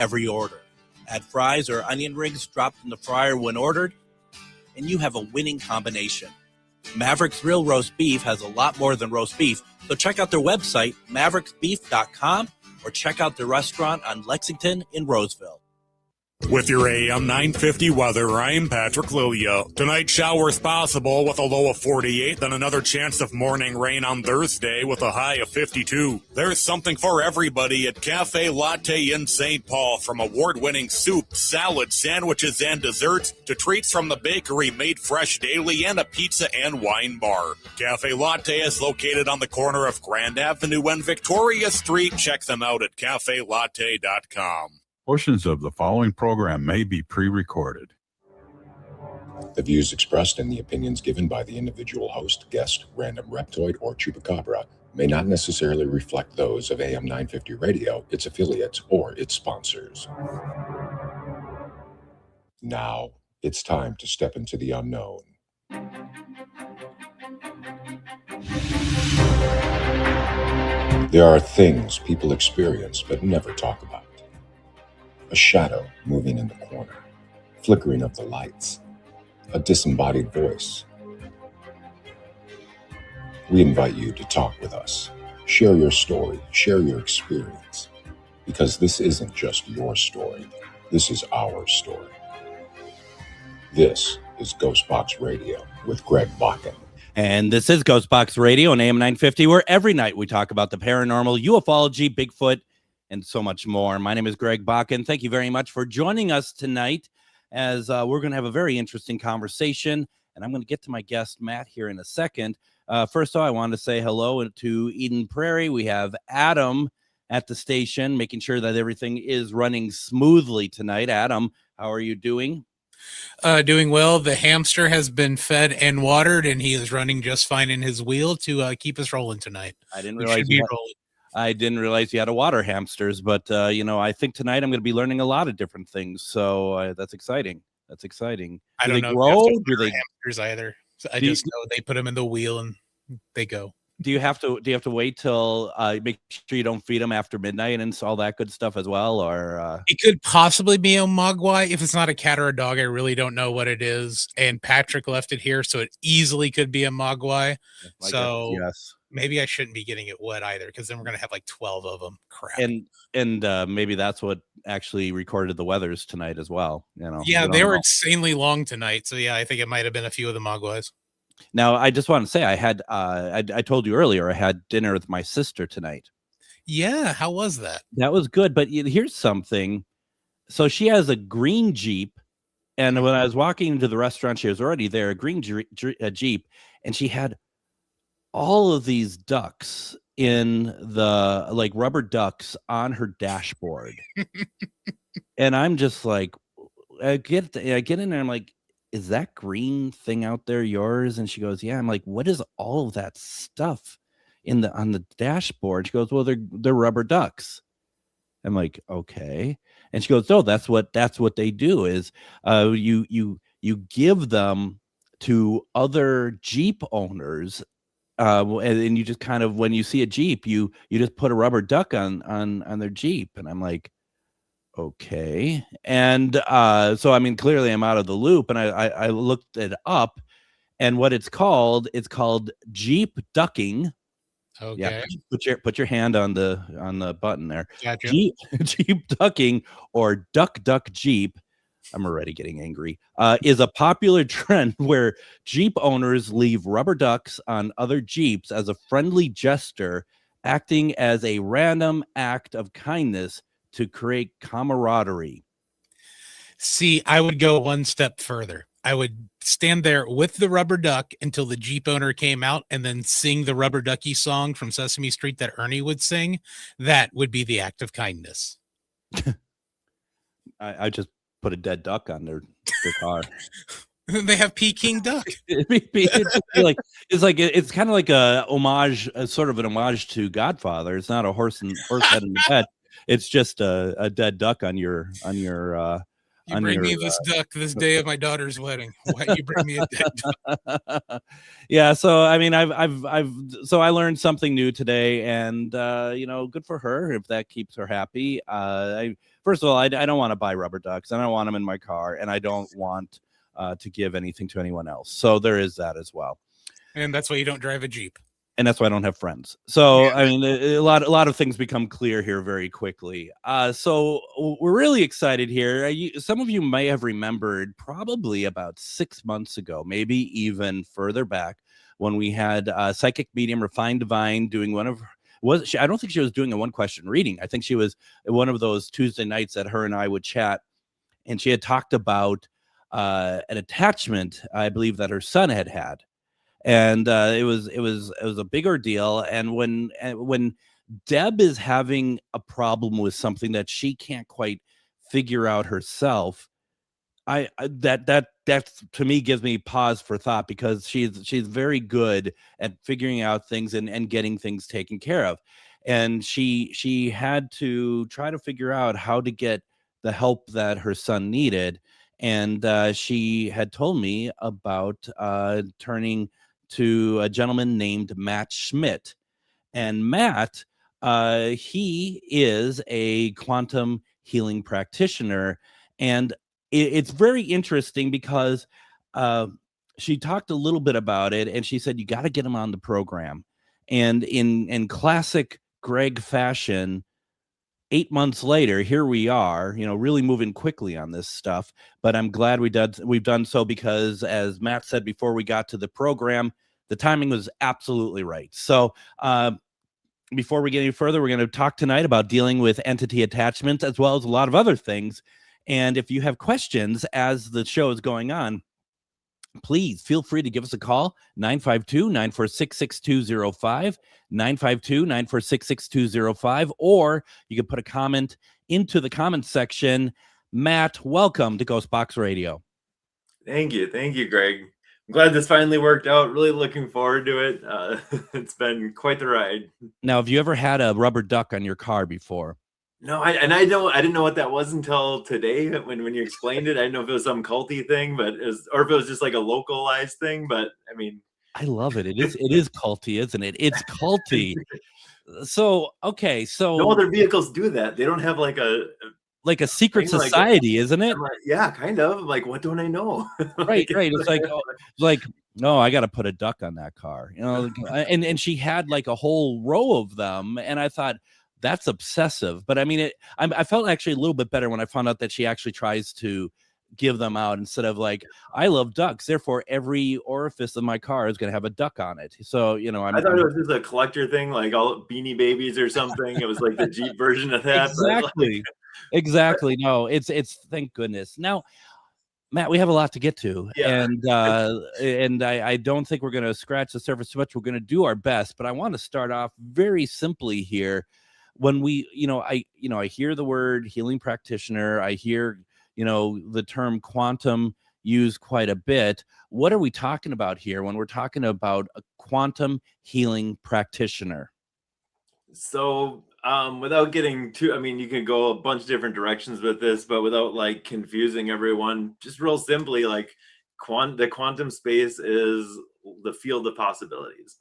every order. Add fries or onion rings dropped in the fryer when ordered, and you have a winning combination. Maverick's Real Roast Beef has a lot more than roast beef, so check out their website, mavericksbeef.com, or check out their restaurant on Lexington in Roseville. With your AM 950 weather, I'm Patrick Lillia. Tonight, showers possible with a low of 48, then another chance of morning rain on Thursday with a high of 52. There's something for everybody at Cafe Latte in St. Paul, from award-winning soup, salad, sandwiches, and desserts to treats from the bakery made fresh daily and a pizza and wine bar. Cafe Latte is located on the corner of Grand Avenue and Victoria Street. Check them out at cafelatte.com. Portions of the following program may be pre-recorded. The views expressed and the opinions given by the individual host, guest, random reptoid, or chupacabra may not necessarily reflect those of AM 950 Radio, its affiliates, or its sponsors. Now, it's time to step into the unknown. There are things people experience but never talk about. A shadow moving in the corner, flickering of the lights, a disembodied voice. We invite you to talk with us. Share your story, share your experience, because this isn't just your story. This is our story. This is GhostBox Radio with Greg Bakun. And this is GhostBox Radio on AM 950, where every night we talk about the paranormal, ufology, Bigfoot, and so much more. My name is Greg Bakun. Thank you very much for joining us tonight, as we're going to have a very interesting conversation, and I'm going to get to my guest, Matt, here in a second. First of all, I want to say hello to Eden Prairie. We have Adam at the station, making sure that everything is running smoothly tonight. Adam, how are you doing? Doing well. The hamster has been fed and watered, and he is running just fine in his wheel to keep us rolling tonight. I didn't realize you had a water hamsters, but I think tonight I'm going to be learning a lot of different things. So that's exciting. I don't know. Grow? Do they hamsters either? So I just know they put them in the wheel and they go. Do you have to wait till make sure you don't feed them after midnight and all that good stuff as well? Or it could possibly be a mogwai. If it's not a cat or a dog, I really don't know what it is. And Patrick left it here, so it easily could be a mogwai. So yes. Maybe I shouldn't be getting it wet either, because then we're going to have like 12 of them. Crap. And maybe that's what actually recorded the weathers tonight as well. Yeah, they were insanely long tonight. So yeah, I think it might have been a few of the mogwais. Now, I just want to say I had I told you earlier I had dinner with my sister tonight. Yeah, how was that? That was good, but here's something. So she has a green Jeep, and when I was walking into the restaurant, she was already there, a green Jeep, and she had all of these ducks in the rubber ducks on her dashboard. And I'm just like, I get in there, I'm like, is that green thing out there yours? And she goes, yeah. I'm like, what is all of that stuff on the dashboard? She goes, well, they're rubber ducks. I'm like, okay. And she goes, no, that's what they do is you give them to other Jeep owners. And you just kind of, when you see a Jeep, you just put a rubber duck on their Jeep. And I'm like, okay. And so, I mean, clearly I'm out of the loop, and I looked it up, and what it's called Jeep ducking. Okay. Yeah, put your hand on the button there. Gotcha. Jeep ducking, or duck Jeep. I'm already getting angry. Is a popular trend where Jeep owners leave rubber ducks on other Jeeps as a friendly gesture, acting as a random act of kindness to create camaraderie. See, I would go one step further. I would stand there with the rubber duck until the Jeep owner came out, and then sing the Rubber Ducky song from Sesame Street that Ernie would sing. That would be the act of kindness. I just put a dead duck on their car. They have Peking duck. It's kind of like a homage, sort of an homage to Godfather. It's not a horse head in the bed. It's just a dead duck on your You bring me this duck this day of my daughter's wedding. Why you bring me a dead duck? Yeah, so I mean, so I learned something new today, and good for her if that keeps her happy. First of all, I don't want to buy rubber ducks. I don't want them in my car, and I don't want to give anything to anyone else. So there is that as well. And that's why you don't drive a Jeep. And that's why I don't have friends. So, yeah. I mean, a lot of things become clear here very quickly. So we're really excited here. Some of you may have remembered probably about 6 months ago, maybe even further back, when we had psychic medium Refined Divine doing I don't think she was doing a one question reading. I think she was one of those Tuesday nights that her and I would chat. And she had talked about an attachment, I believe, that her son had. And it was a big ordeal. And when Deb is having a problem with something that she can't quite figure out herself, that to me gives me pause for thought, because she's very good at figuring out things and getting things taken care of. And she had to try to figure out how to get the help that her son needed. And she had told me about turning to a gentleman named Matt Schmidt. And Matt, he is a quantum healing practitioner. And it's very interesting because she talked a little bit about it, and she said, you got to get him on the program. And in classic Greg fashion, 8 months later, here we are, really moving quickly on this stuff. But I'm glad we've done so, because as Matt said before we got to the program, the timing was absolutely right. So before we get any further, we're going to talk tonight about dealing with entity attachments, as well as a lot of other things. And if you have questions as the show is going on, please feel free to give us a call, 952-946-6205, 952-946-6205, or you can put a comment into the comment section. Matt, welcome to GhostBox Radio. Thank you, Greg. I'm glad this finally worked out. Really looking forward to it. It's been quite the ride. Now, have you ever had a rubber duck on your car before? No, I didn't know what that was until today when you explained it. I didn't know if it was some culty thing, or if it was just like a localized thing. But I mean, I love it. It is culty, isn't it? It's culty. So okay, so no other vehicles do that. They don't have like a secret society, isn't it? Yeah, kind of. Like, what don't I know? Right. It's no, I got to put a duck on that car, and she had like a whole row of them, and I thought, that's obsessive. But I mean, I felt actually a little bit better when I found out that she actually tries to give them out instead of like, I love ducks, therefore every orifice of my car is going to have a duck on it. So, I thought it was just a collector thing, like all Beanie Babies or something. It was like the Jeep version of that. Exactly. No, it's thank goodness. Now, Matt, we have a lot to get to, and I don't think we're going to scratch the surface too much. We're going to do our best, but I want to start off very simply here. When we, I hear the word healing practitioner, I hear, the term quantum used quite a bit. What are we talking about here when we're talking about a quantum healing practitioner? So, without getting too, you can go a bunch of different directions with this, but without like confusing everyone, just real simply, like the quantum space is the field of possibilities.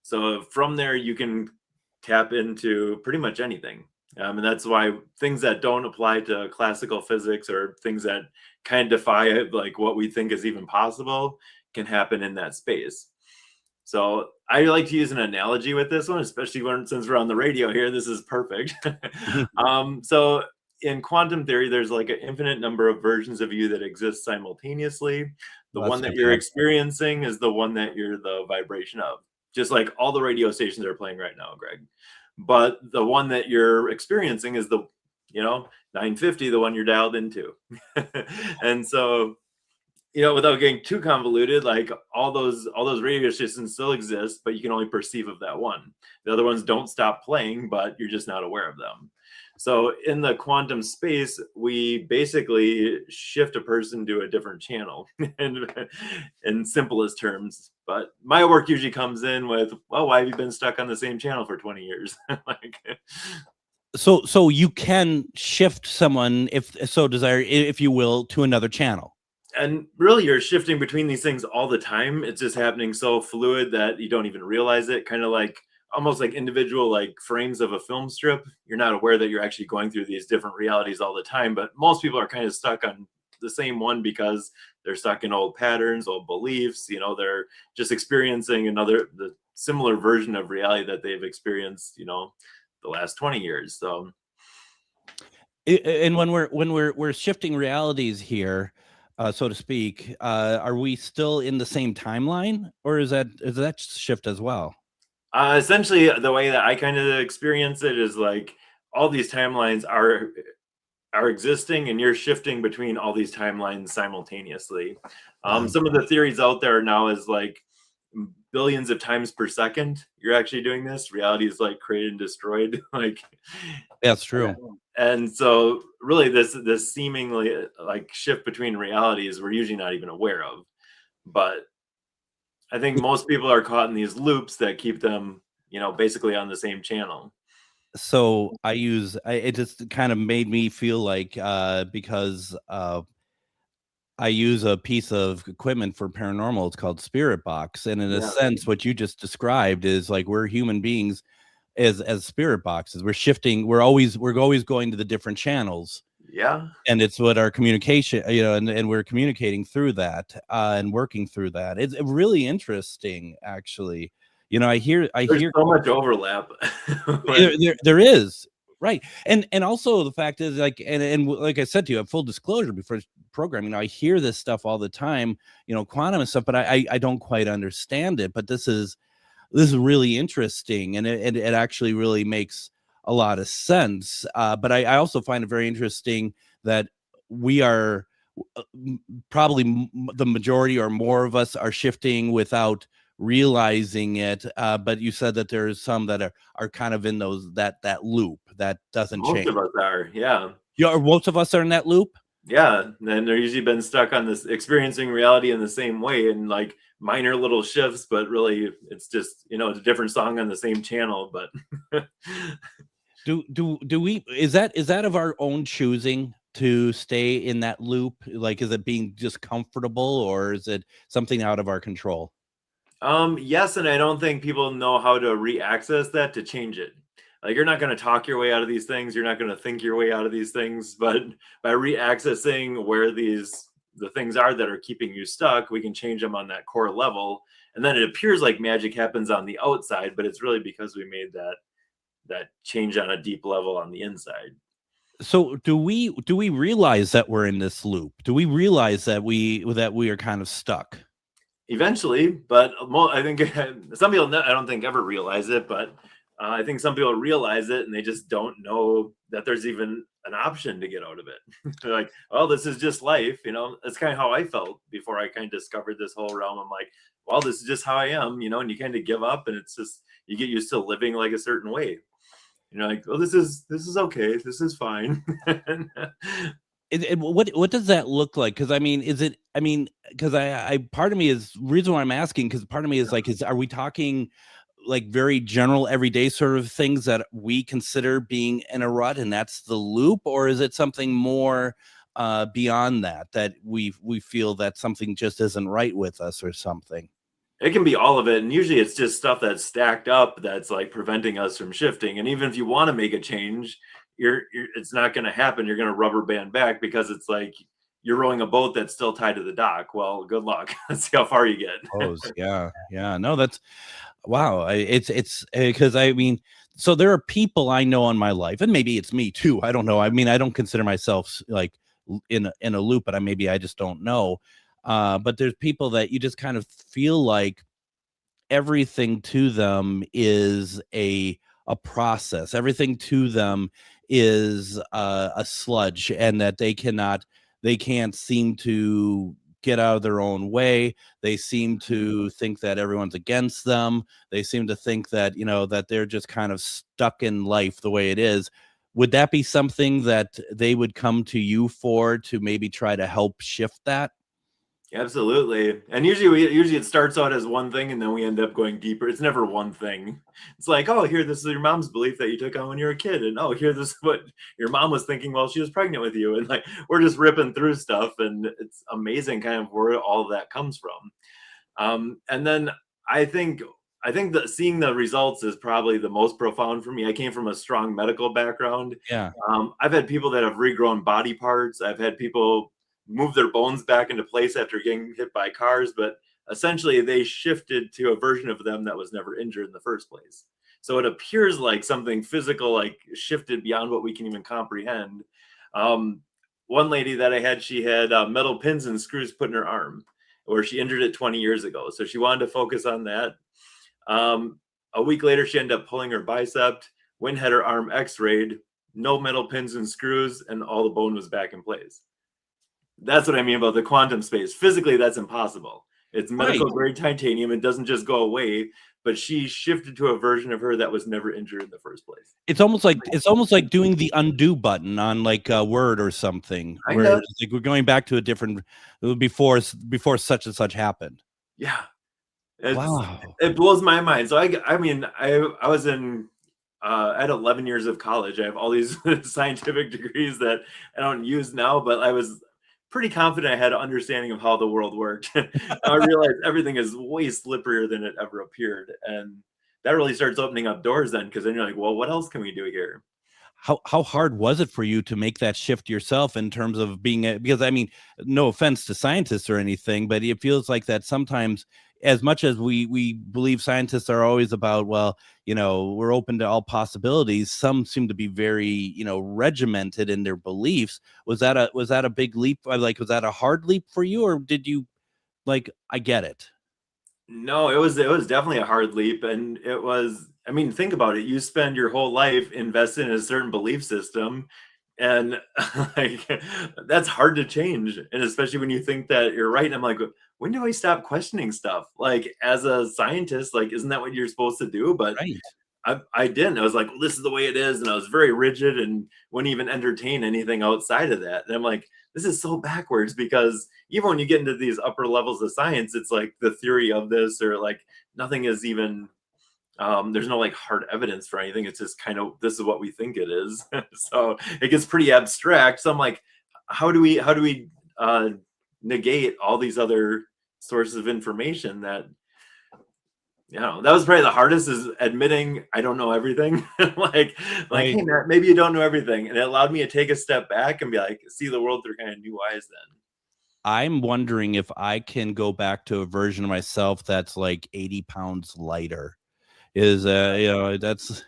So from there, you can tap into pretty much anything. And that's why things that don't apply to classical physics, or things that kind of defy it, like what we think is even possible, can happen in that space. So I like to use an analogy with this one, especially since we're on the radio here. This is perfect. So in quantum theory, there's like an infinite number of versions of you that exist simultaneously. The one that you're experiencing is the one that you're the vibration of. Just like all the radio stations are playing right now, Greg. But the one that you're experiencing is the, 950, the one you're dialed into. And so, without getting too convoluted, like all those radio stations still exist, but you can only perceive of that one. The other ones don't stop playing, but you're just not aware of them. So in the quantum space, we basically shift a person to a different channel in simplest terms. But my work usually comes in with, well, why have you been stuck on the same channel for 20 years? So you can shift someone if so desire, if you will, to another channel. And really, you're shifting between these things all the time. It's just happening so fluid that you don't even realize it. Kind of like almost like individual like frames of a film strip. You're not aware that you're actually going through these different realities all the time. But most people are kind of stuck on the same one because they're stuck in old patterns, old beliefs. They're just experiencing the similar version of reality that they've experienced, the last 20 years. So, and when we're shifting realities here, so to speak, are we still in the same timeline, or is that shift as well? Essentially, the way that I kind of experience it is like all these timelines are existing, and you're shifting between all these timelines simultaneously. Some of the theories out there now is like billions of times per second you're actually doing this. Reality is like created and destroyed. Like, that's true. And so really this seemingly like shift between realities we're usually not even aware of. But I think most people are caught in these loops that keep them, basically on the same channel. So it just kind of made me feel like because I use a piece of equipment for paranormal. It's called Spirit Box. And in a sense, what you just described is like we're human beings as spirit boxes. We're shifting. We're always going to the different channels. Yeah. And it's what our communication, and we're communicating through that and working through that. It's really interesting, actually. I hear so much overlap. there is. Right. And also the fact is like, and like I said to you, full disclosure before programming, I hear this stuff all the time, quantum and stuff, but I don't quite understand it. But this is really interesting. And it actually really makes a lot of sense. But I also find it very interesting that we are probably the majority or more of us are shifting without realizing it, but you said that there's some that are kind of in that loop that doesn't change. Most of us are, yeah. Most of us are in that loop. Yeah, and they're usually been stuck on this experiencing reality in the same way, and like minor little shifts, but really it's just it's a different song on the same channel. But do we is that of our own choosing to stay in that loop? Like, is it being just comfortable, or is it something out of our control? Yes, and I don't think people know how to re-access that to change it. Like, you're not going to talk your way out of these things. You're not going to think your way out of these things. But by re-accessing where the things are that are keeping you stuck, we can change them on that core level. And then it appears like magic happens on the outside, but it's really because we made that change on a deep level on the inside. So do we realize that we're in this loop? Do we realize that we are kind of stuck? Eventually, but I think some people, I don't think ever realize it, but I think some people realize it and they just don't know that there's even an option to get out of it. They're like, oh, this is just life. That's kind of how I felt before I kind of discovered this whole realm. I'm like, well, this is just how I am, and you kind of give up, and it's just, you get used to living like a certain way. Like, well, this is okay. This is fine. What does that look like? Because because I part of me is reason why I'm asking, because part of me is like, are we talking like very general everyday sort of things that we consider being in a rut and that's the loop, or is it something more beyond that we feel that something just isn't right with us or something? It can be all of it, and usually it's just stuff that's stacked up that's like preventing us from shifting. And even if you want to make a change, it's not going to happen. You're going to rubber band back because it's like you're rowing a boat that's still tied to the dock. Well, good luck. Let's see how far you get. Yeah. No, that's wow. It's because so there are people I know in my life, and maybe it's me too. I don't know. I don't consider myself like in a loop, but maybe I just don't know. But there's people that you just kind of feel like everything to them is a process. Everything to them is a sludge, and that they can't seem to get out of their own way. They seem to think that everyone's against them. They seem to think that, that they're just kind of stuck in life the way it is. Would that be something that they would come to you for, to maybe try to help shift that? Absolutely. And usually it starts out as one thing and then we end up going deeper. It's never one thing. It's like, oh, here, this is your mom's belief that you took on when you were a kid. And oh, here, this is what your mom was thinking while she was pregnant with you. And like, we're just ripping through stuff. And it's amazing kind of where all of that comes from. And then I think that seeing the results is probably the most profound for me. I came from a strong medical background. Yeah. I've had people that have regrown body parts. I've had people move their bones back into place after getting hit by cars, but essentially they shifted to a version of them that was never injured in the first place. So it appears like something physical, like shifted beyond what we can even comprehend. One lady that I had, she had metal pins and screws put in her arm, where she injured it 20 years ago. So she wanted to focus on that. A week later, she ended up pulling her bicep, went had her arm x-rayed, no metal pins and screws, and all the bone was back in place. That's what I mean about the quantum space. Physically, that's impossible. It's medical grade titanium. It doesn't just go away, but she shifted to a version of her that was never injured in the first place. It's almost like doing the undo button on like a Word or something, where it's like we're going back to a different before such and such happened. Yeah. Wow. It blows my mind. So I mean, I was in I had 11 years of college. I have all these scientific degrees that I don't use now, but I was pretty confident I had an understanding of how the world worked. I realized everything is way slipperier than it ever appeared. And that really starts opening up doors then, because then you're like, well, what else can we do here? How hard was it for you to make that shift yourself in terms of being because I mean, no offense to scientists or anything, but it feels like that sometimes, as much as we believe scientists are always about, well, you know, we're open to all possibilities, some seem to be very, you know, regimented in their beliefs. Was that a big leap? Like, was that a hard leap for you, or did you like, I get it? No, it was definitely a hard leap. And it was, I mean, think about it. You spend your whole life invested in a certain belief system, and like that's hard to change. And especially when you think that you're right. And I'm like, when do I stop questioning stuff? Like, as a scientist, like, isn't that what you're supposed to do? But right. I didn't. I was like, well, this is the way it is. And I was very rigid and wouldn't even entertain anything outside of that. And I'm like, this is so backwards, because even when you get into these upper levels of science, it's like the theory of this, or like nothing is even, there's no like hard evidence for anything. It's just kind of, this is what we think it is. So it gets pretty abstract. So I'm like, how do we negate all these other sources of information that, you know, that was probably the hardest, is admitting I don't know everything. like, hey, Matt, maybe you don't know everything. And it allowed me to take a step back and be like, see the world through kind of new eyes then. I'm wondering if I can go back to a version of myself that's like 80 pounds lighter. Is you know, that's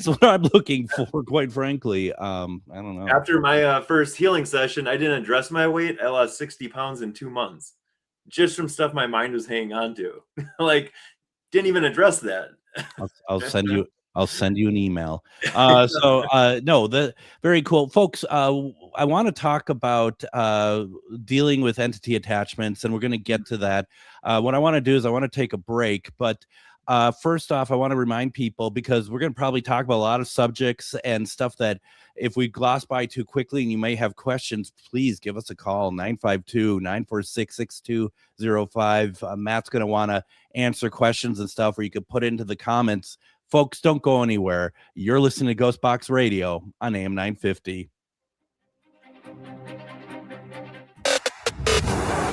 what I'm looking for, quite frankly. I don't know. After my first healing session, I didn't address my weight. I lost 60 pounds in 2 months, just from stuff my mind was hanging on to. Like, didn't even address that. I'll send you an email. No, very cool, folks. I want to talk about dealing with entity attachments, and we're going to get to that. What I want to do is I want to take a break, but first off, I want to remind people, because we're going to probably talk about a lot of subjects and stuff that if we gloss by too quickly and you may have questions, please give us a call, 952-946-6205. Matt's going to want to answer questions and stuff, or you could put into the comments. Folks, don't go anywhere. You're listening to GhostBox Radio on AM 950.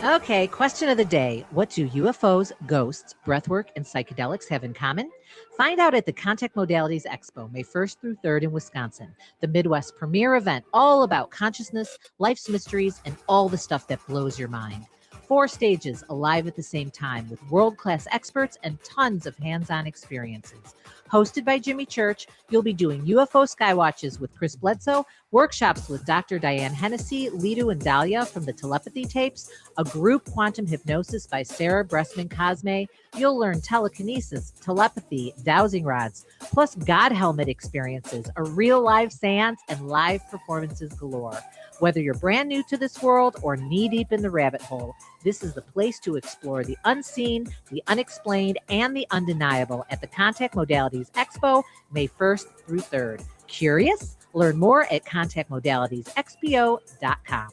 Okay, question of the day. What do UFOs, ghosts, breathwork, and psychedelics have in common? Find out at the Contact Modalities Expo, May 1st through 3rd in Wisconsin, the Midwest premier event all about consciousness, life's mysteries, and all the stuff that blows your mind. 4 stages alive at the same time with world-class experts and tons of hands-on experiences. Hosted by Jimmy Church, you'll be doing UFO Skywatches with Chris Bledsoe, workshops with Dr. Diane Hennessy, Lidu and Dahlia from the telepathy tapes, a group quantum hypnosis by Sarah Bressman Cosme. You'll learn telekinesis, telepathy, dowsing rods, plus God helmet experiences, a real live seance, and live performances galore. Whether you're brand new to this world or knee-deep in the rabbit hole, this is the place to explore the unseen, the unexplained, and the undeniable at the Contact Modalities Expo, May 1st through 3rd. Curious? Learn more at contactmodalitiesexpo.com.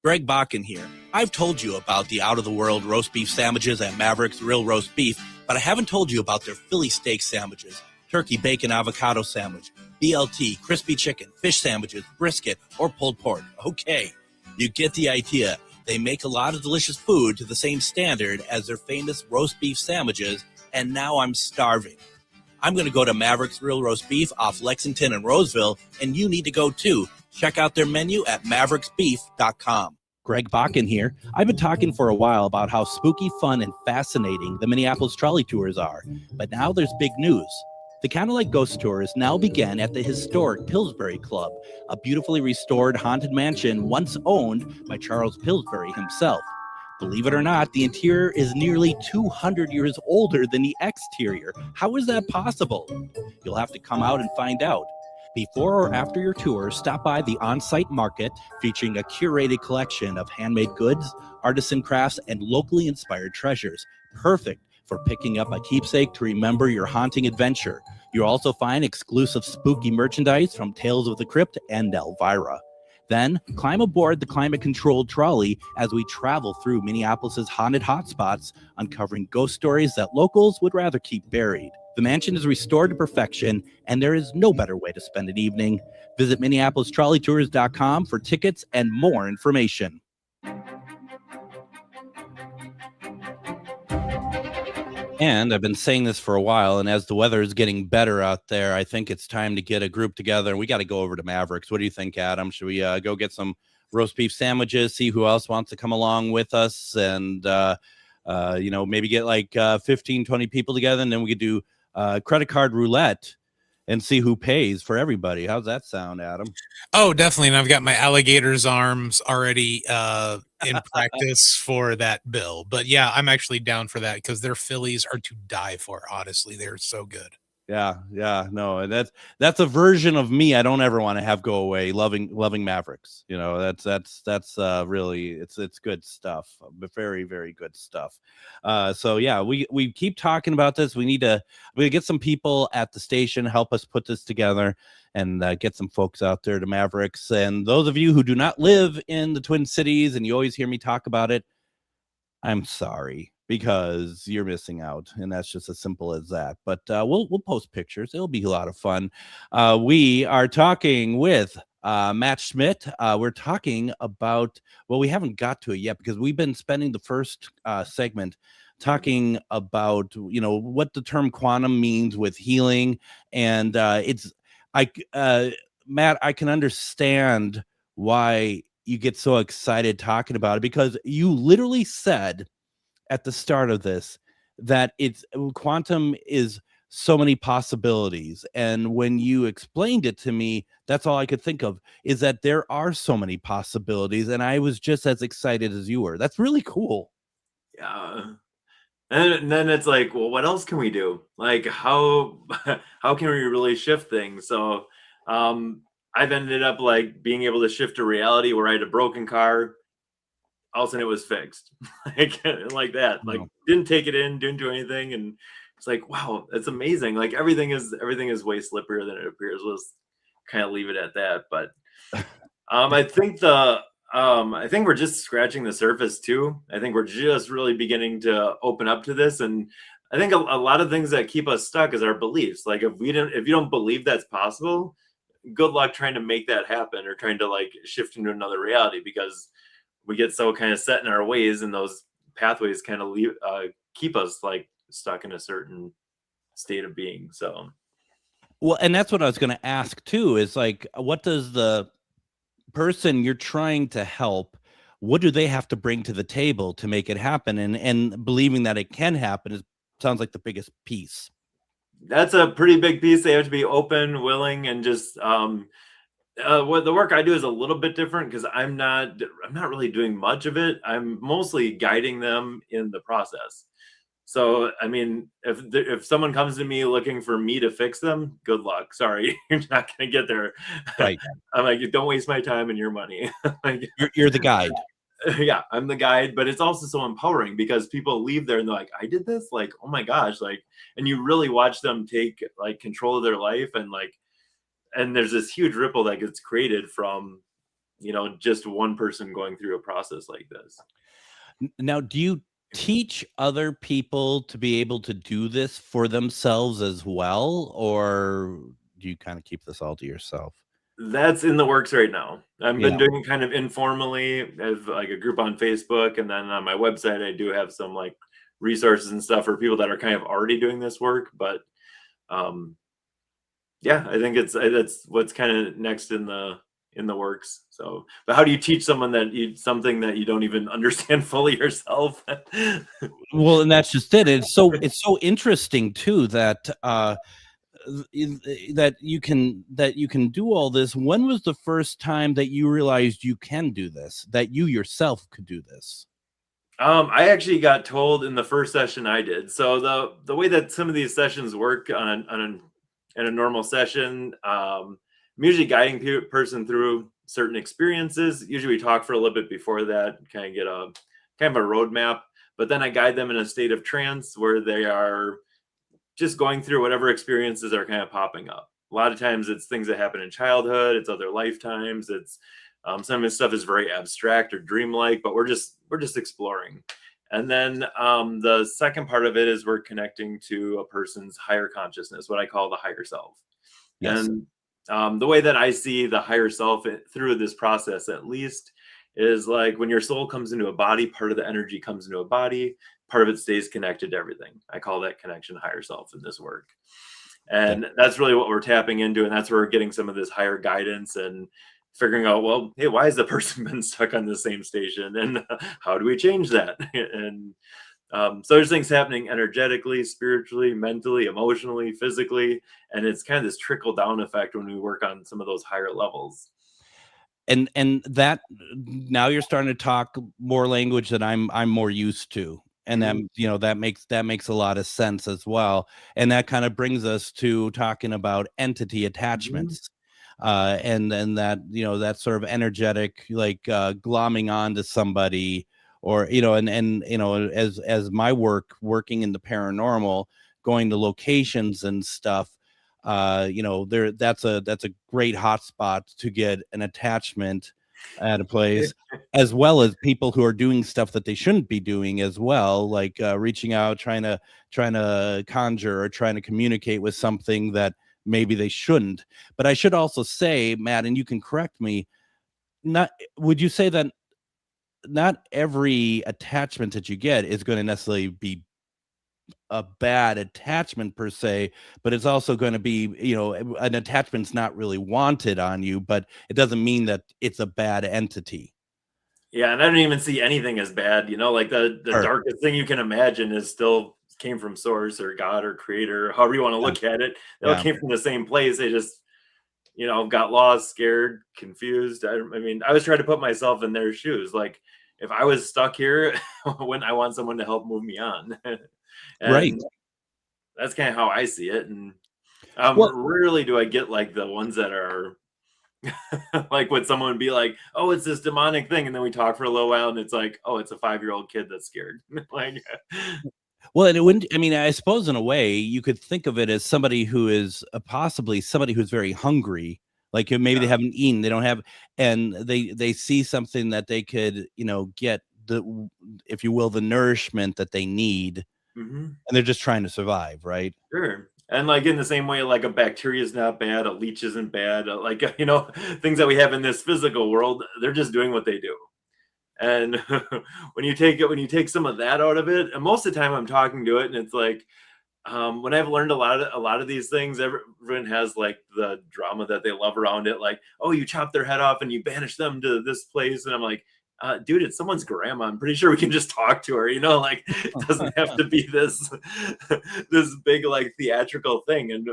Greg Bakun here. I've told you about the out-of-the-world roast beef sandwiches at Maverick's Real Roast Beef, but I haven't told you about their Philly steak sandwiches, turkey bacon avocado sandwich, BLT, crispy chicken, fish sandwiches, brisket, or pulled pork. Okay, you get the idea. They make a lot of delicious food to the same standard as their famous roast beef sandwiches, and now I'm starving. I'm going to go to Maverick's Real Roast Beef off Lexington and Roseville, and you need to go too. Check out their menu at mavericksbeef.com. Greg Bakun here. I've been talking for a while about how spooky, fun, and fascinating the Minneapolis trolley tours are, but now there's big news. The Candlelight Ghost Tours now begin at the historic Pillsbury Club, a beautifully restored haunted mansion once owned by Charles Pillsbury himself. Believe it or not, the interior is nearly 200 years older than the exterior. How is that possible? You'll have to come out and find out. Before or after your tour, stop by the on-site market featuring a curated collection of handmade goods, artisan crafts, and locally inspired treasures. Perfect for picking up a keepsake to remember your haunting adventure. You'll also find exclusive spooky merchandise from Tales of the Crypt and Elvira. Then climb aboard the climate-controlled trolley as we travel through Minneapolis's haunted hotspots, uncovering ghost stories that locals would rather keep buried. The mansion is restored to perfection, and there is no better way to spend an evening. Visit MinneapolisTrolleyTours.com for tickets and more information. And I've been saying this for a while, and as the weather is getting better out there, I think it's time to get a group together. We got to go over to Mavericks. What do you think, Adam? Should we go get some roast beef sandwiches, see who else wants to come along with us, and maybe get like 15, 20 people together, and then we could do credit card roulette and see who pays for everybody. How's that sound, Adam? Oh, definitely. And I've got my alligator's arms already in practice for that bill. But yeah, I'm actually down for that because their Phillies are to die for. Honestly, they're so good. Yeah, no, and that's a version of me I don't ever want to have go away. Loving Mavericks, that's really it's good stuff, very, very good stuff. So yeah, we keep talking about this. We get some people at the station help us put this together and get some folks out there to Mavericks. And those of you who do not live in the Twin Cities and you always hear me talk about it, I'm sorry, because you're missing out, and that's just as simple as that. But we'll post pictures. It'll be a lot of fun. We are talking with Matt Schmidt. We're talking about, we haven't got to it yet because we've been spending the first segment talking about, what the term quantum means with healing. And Matt, I can understand why you get so excited talking about it, because you literally said at the start of this that quantum is so many possibilities. And when you explained it to me, that's all I could think of, is that there are so many possibilities. And I was just as excited as you were. That's really cool. Yeah. And then it's like, well, what else can we do? Like, how can we really shift things? So I've ended up like being able to shift a reality where I had a broken car. All of a sudden it was fixed. like that. Like, didn't take it in, didn't do anything. And it's like, wow, that's amazing. Like everything is way slipperier than it appears. Let's kind of leave it at that. But I think I think we're just scratching the surface too. I think we're just really beginning to open up to this. And I think a lot of things that keep us stuck is our beliefs. Like if you don't believe that's possible, good luck trying to make that happen or trying to like shift into another reality, because we get so kind of set in our ways, and those pathways kind of keep us like stuck in a certain state of being. So, well, and that's what I was going to ask too, is like, what does the person you're trying to help, what do they have to bring to the table to make it happen? And believing that it can happen sounds like the biggest piece. That's a pretty big piece. They have to be open, willing, and just what the work I do is a little bit different because I'm not really doing much of it. I'm mostly guiding them in the process. So, I mean, if someone comes to me looking for me to fix them, good luck. Sorry, you're not going to get there. Right. I'm like, don't waste my time and your money. Like, you're the guide. Yeah, I'm the guide, but it's also so empowering because people leave there and they're like, I did this? Like, oh my gosh. Like, and you really watch them take like control of their life, and there's this huge ripple that gets created from just one person going through a process like this. Now, do you teach other people to be able to do this for themselves as well, or do you kind of keep this all to yourself? That's in the works right now. I've been Yeah. doing kind of informally. I have like a group on Facebook, and then on my website, I do have some like resources and stuff for people that are kind of already doing this work. But yeah, I think that's what's kind of next in the works. So, but how do you teach someone something that you don't even understand fully yourself? Well, and that's just it. It's so interesting too that that you can do all this. When was the first time that you realized you can do this, that you yourself could do this? I actually got told in the first session I did. So the way that some of these sessions work in a normal session, I'm usually guiding person through certain experiences. Usually we talk for a little bit before that, kind of get a kind of a roadmap, but then I guide them in a state of trance where they are just going through whatever experiences are kind of popping up. A lot of times it's things that happen in childhood, it's other lifetimes, it's some of this stuff is very abstract or dreamlike, but we're just exploring. And then the second part of it is we're connecting to a person's higher consciousness, what I call the higher self. Yes. And the way that I see the higher self through this process, at least, is like when your soul comes into a body, part of the energy comes into a body, part of it stays connected to everything. I call that connection higher self in this work. And that's really what we're tapping into. And that's where we're getting some of this higher guidance and figuring out, well, hey, why has the person been stuck on the same station? And how do we change that? And so there's things happening energetically, spiritually, mentally, emotionally, physically. And it's kind of this trickle down effect when we work on some of those higher levels. And that now you're starting to talk more language that I'm more used to. And then, that makes a lot of sense as well. And that kind of brings us to talking about entity attachments. And that, that sort of energetic, like glomming onto somebody, or, as my working in the paranormal, going to locations and stuff, that's a great hotspot to get an attachment at a place, as well as people who are doing stuff that they shouldn't be doing as well, like reaching out, trying to conjure or trying to communicate with something that maybe they shouldn't. But I should also say, Matt, and you can correct me, would you say that not every attachment that you get is going to necessarily be a bad attachment per se, but it's also going to be, an attachment's not really wanted on you, but it doesn't mean that it's a bad entity. Yeah, and I don't even see anything as bad, like the Sure. darkest thing you can imagine is still came from source or God or creator, however you want to look at it. They all came from the same place. They just, got lost, scared, confused. I mean, I was trying to put myself in their shoes. Like, if I was stuck here, wouldn't I want someone to help move me on? And right. That's kind of how I see it. And rarely do I get like the ones that are like when someone would be like, oh, it's this demonic thing. And then we talk for a little while and it's like, oh, it's a 5-year-old kid that's scared. Like, well, and it wouldn't, I mean, I suppose in a way you could think of it as somebody who is possibly somebody who's very hungry. Like maybe they haven't eaten, they don't have, and they see something that they could, get the, if you will, the nourishment that they need. And they're just trying to survive, right? Sure. And like in the same way, like a bacteria is not bad, a leech isn't bad, like, things that we have in this physical world, they're just doing what they do. And when you take some of that out of it, and most of the time I'm talking to it, and it's like, when I've learned a lot of these things, everyone has like the drama that they love around it. Like, oh, you chop their head off and you banish them to this place. And I'm like, dude, it's someone's grandma. I'm pretty sure we can just talk to her, like it doesn't have to be this big, like theatrical thing. And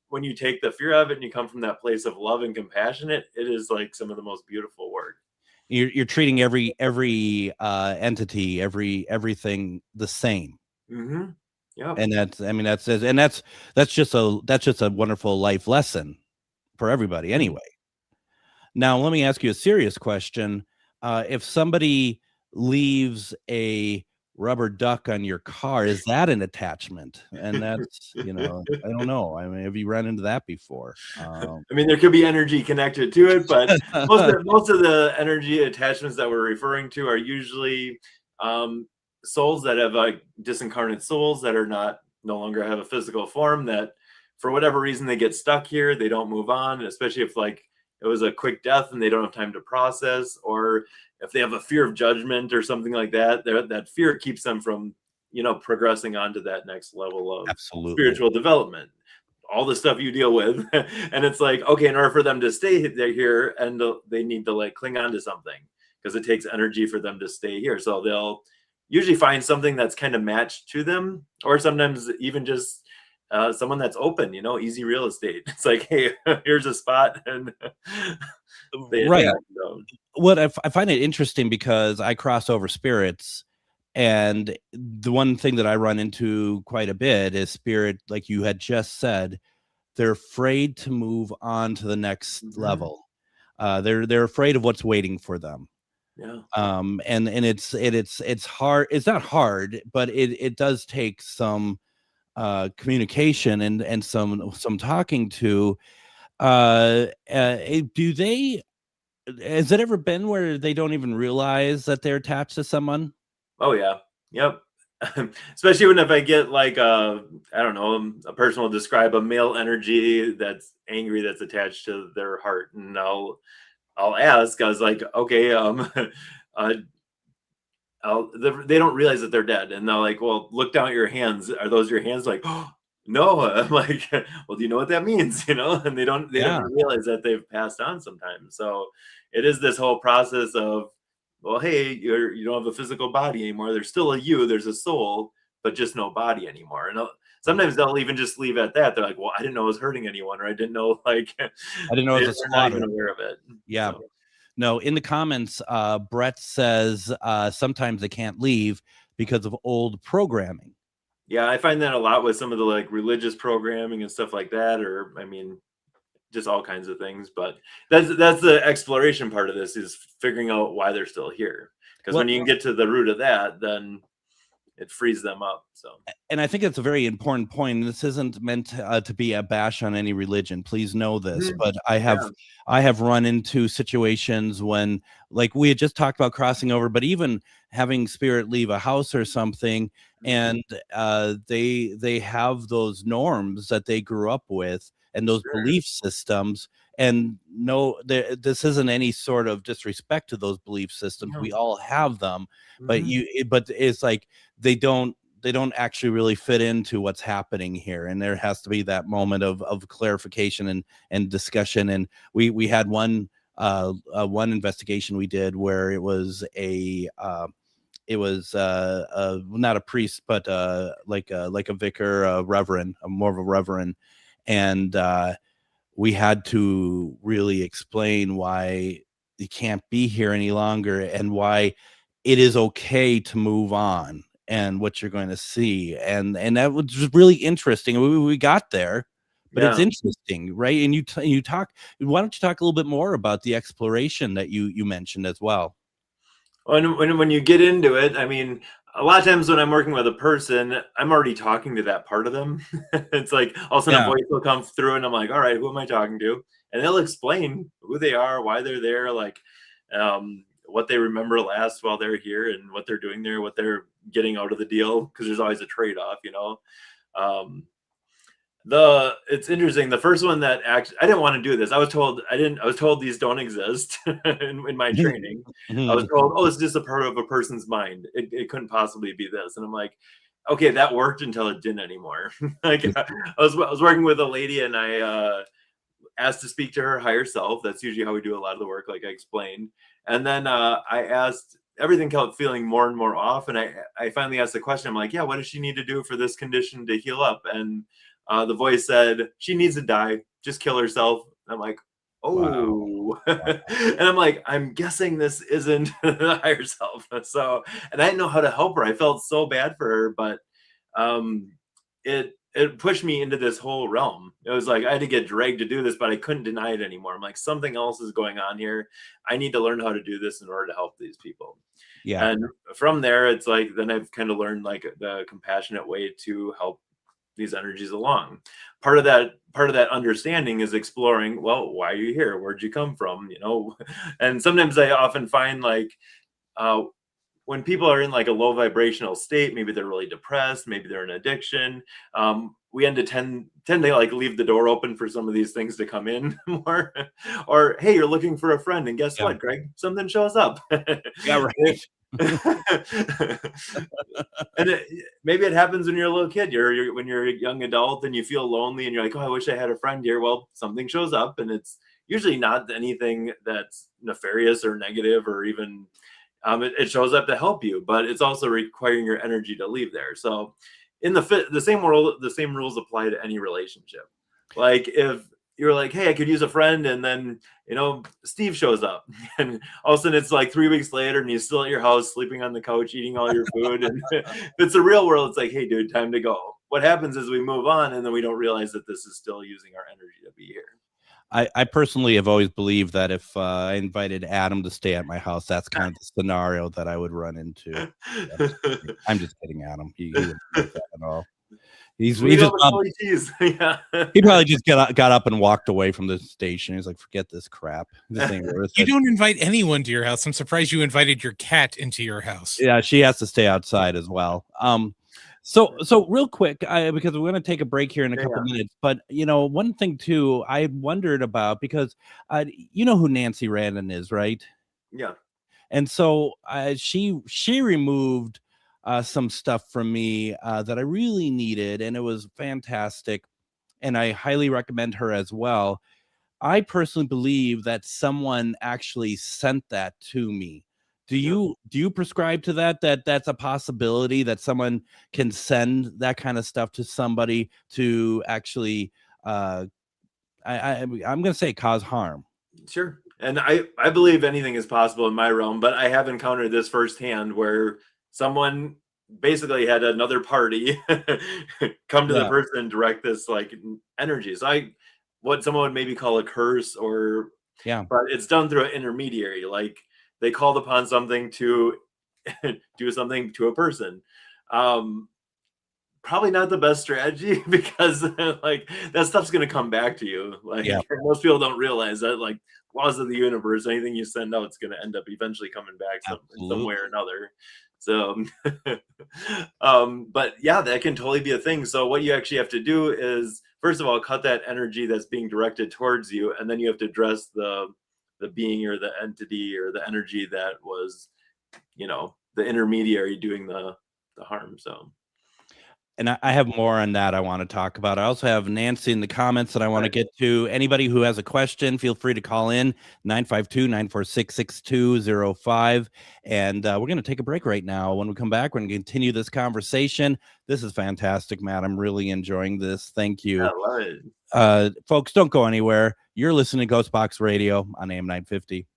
when you take the fear of it and you come from that place of love and compassion, it is like some of the most beautiful work. You're treating every entity, everything the same. Yeah. And that's just a wonderful life lesson for everybody anyway. Now, let me ask you a serious question. If somebody leaves a rubber duck on your car, is that an attachment? And that's, I don't know. I mean, have you run into that before? I mean, there could be energy connected to it, but most of the energy attachments that we're referring to are usually souls that have like disincarnate souls that are no longer have a physical form, that for whatever reason they get stuck here, they don't move on, especially if like it was a quick death and they don't have time to process, or if they have a fear of judgment or something like that, that fear keeps them from progressing on to that next level of spiritual development, all the stuff you deal with. And it's like, okay, in order for them to stay here, and they need to like cling on to something, because it takes energy for them to stay here. So they'll usually find something that's kind of matched to them, or sometimes even just someone that's open, easy real estate. It's like, hey, here's a spot, and right. What I find it interesting, because I cross over spirits, and the one thing that I run into quite a bit is spirit, like you had just said, they're afraid to move on to the next level. They're afraid of what's waiting for them. Yeah. And it's hard. It's not hard, but it does take some communication and some talking to. Has it ever been where they don't even realize that they're attached to someone? Oh yeah. Yep. Especially if I get like I don't know, a person will describe a male energy that's angry, that's attached to their heart, and I'll ask. I was like, okay, they don't realize that they're dead, and they're like, well, look down at your hands. Are those your hands? Like, oh, no. I'm like, well, do you know what that means? And they don't realize that they've passed on sometimes. So it is this whole process of, well, hey, you don't have a physical body anymore. There's still a you, there's a soul, but just no body anymore. And sometimes they'll even just leave at that. They're like, well, I didn't know I was hurting anyone, or I didn't know, like, I didn't know it was a slaughter. Not even aware of it. Yeah. So. No, in the comments, Brett says sometimes they can't leave because of old programming. Yeah, I find that a lot with some of the like religious programming and stuff like that, or I mean, just all kinds of things. But that's the exploration part of this, is figuring out why they're still here. Because when you can get to the root of that, then it frees them up. So, and I think it's a very important point. This isn't meant to be a bash on any religion. Please know this. But I have run into situations when, like we had just talked about crossing over, but even having spirit leave a house or something, and they have those norms that they grew up with, and those belief systems. And no, this isn't any sort of disrespect to those belief systems. We all have them, but it's like they don't actually really fit into what's happening here. And there has to be that moment of clarification and discussion. And we had one investigation we did where it was not a priest, but like a vicar, a reverend, more of a reverend, and we had to really explain why you can't be here any longer, and why it is okay to move on, and what you're going to see. And that was just really interesting. We got there, but it's interesting, right? And you talk, why don't you talk a little bit more about the exploration that you mentioned as well? When you get into it, I mean, a lot of times when I'm working with a person, I'm already talking to that part of them. It's like all of a sudden a voice will come through, and I'm like, all right, who am I talking to? And they'll explain who they are, why they're there, like what they remember last while they're here, and what they're doing there, what they're getting out of the deal, because there's always a trade-off, It's interesting. The first one that actually, I didn't want to do this. I was told these don't exist in my training. I was told, oh, it's just a part of a person's mind. It couldn't possibly be this. And I'm like, okay, that worked until it didn't anymore. Like I was working with a lady, and I asked to speak to her higher self. That's usually how we do a lot of the work, like I explained. And then I asked, everything kept feeling more and more off. And I finally asked the question. I'm like, yeah, what does she need to do for this condition to heal up? And the voice said, she needs to die, just kill herself. And I'm like, oh, wow. And I'm like, I'm guessing this isn't the higher self. So, and I didn't know how to help her. I felt so bad for her, but it pushed me into this whole realm. It was like I had to get dragged to do this, but I couldn't deny it anymore. I'm like, something else is going on here. I need to learn how to do this in order to help these people. Yeah. And from there, it's like, then I've kind of learned like the compassionate way to help these energies along. Part of that understanding is exploring, well, why are you here? Where'd you come from? You know? And sometimes I often find like, when people are in like a low vibrational state, maybe they're really depressed, maybe they're in addiction, we tend to like leave the door open for some of these things to come in more. Or, hey, you're looking for a friend, and guess what, Greg? Something shows up. Yeah, right. And maybe it happens when you're a little kid. When you're a young adult and you feel lonely and you're like, oh, I wish I had a friend here. Well, something shows up, and it's usually not anything that's nefarious or negative or even it shows up to help you, but it's also requiring your energy to leave there. So in the same world, the same rules apply to any relationship. Like if you're like, hey, I could use a friend, and then, you know, Steve shows up, and all of a sudden it's like 3 weeks later and he's still at your house, sleeping on the couch, eating all your food. And if it's the real world, it's like, hey, dude, time to go. What happens is we move on, and then we don't realize that this is still using our energy to be here. I personally have always believed that if I invited Adam to stay at my house, that's kind of the scenario that I would run into. I'm just kidding, Adam. He wouldn't do that at all. He probably just got up and walked away from the station. He's like, forget this crap. This ain't worth it. You don't invite anyone to your house. I'm surprised you invited your cat into your house. Yeah, she has to stay outside as well. So real quick, because we're going to take a break here in a couple minutes, but you know, one thing too, I wondered about, because you know who Nancy Randon is, right? Yeah. And so she removed some stuff from me that I really needed, and it was fantastic, and I highly recommend her as well. I personally believe that someone actually sent that to me. Do you prescribe to that's a possibility that someone can send that kind of stuff to somebody to actually I'm going to say cause harm? Sure. And I believe anything is possible in my realm, but I have encountered this firsthand where someone basically had another party come to the person and direct this like energy. So what someone would maybe call a curse, or but it's done through an intermediary. Like they called upon something to do something to a person. Probably not the best strategy, because like that stuff's going to come back to you. Like most people don't realize that, like, laws of the universe, anything you send out, it's going to end up eventually coming back some way or another. So, but yeah, that can totally be a thing. So what you actually have to do is, first of all, cut that energy that's being directed towards you. And then you have to address the being or the entity or the energy that was, you know, the intermediary doing the harm. So. And I have more on that I want to talk about. I also have Nancy in the comments that I want to get to. Anybody who has a question, feel free to call in 952-946-6205. And we're going to take a break right now. When we come back, we're going to continue this conversation. This is fantastic, Matt. I'm really enjoying this. Thank you. I love it. Folks, don't go anywhere. You're listening to GhostBox Radio on AM 950.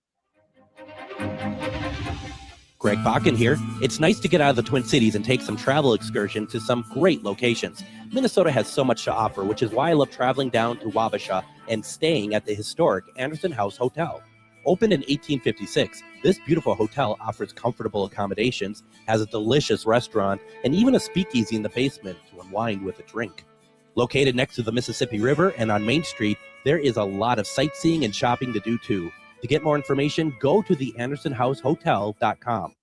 Greg Bakun here. It's nice to get out of the Twin Cities and take some travel excursion to some great locations. Minnesota has so much to offer, which is why I love traveling down to Wabasha and staying at the historic Anderson House Hotel. Opened in 1856, this beautiful hotel offers comfortable accommodations, has a delicious restaurant, and even a speakeasy in the basement to unwind with a drink. Located next to the Mississippi River and on Main Street, there is a lot of sightseeing and shopping to do too. To get more information, go to theandersonhousehotel.com.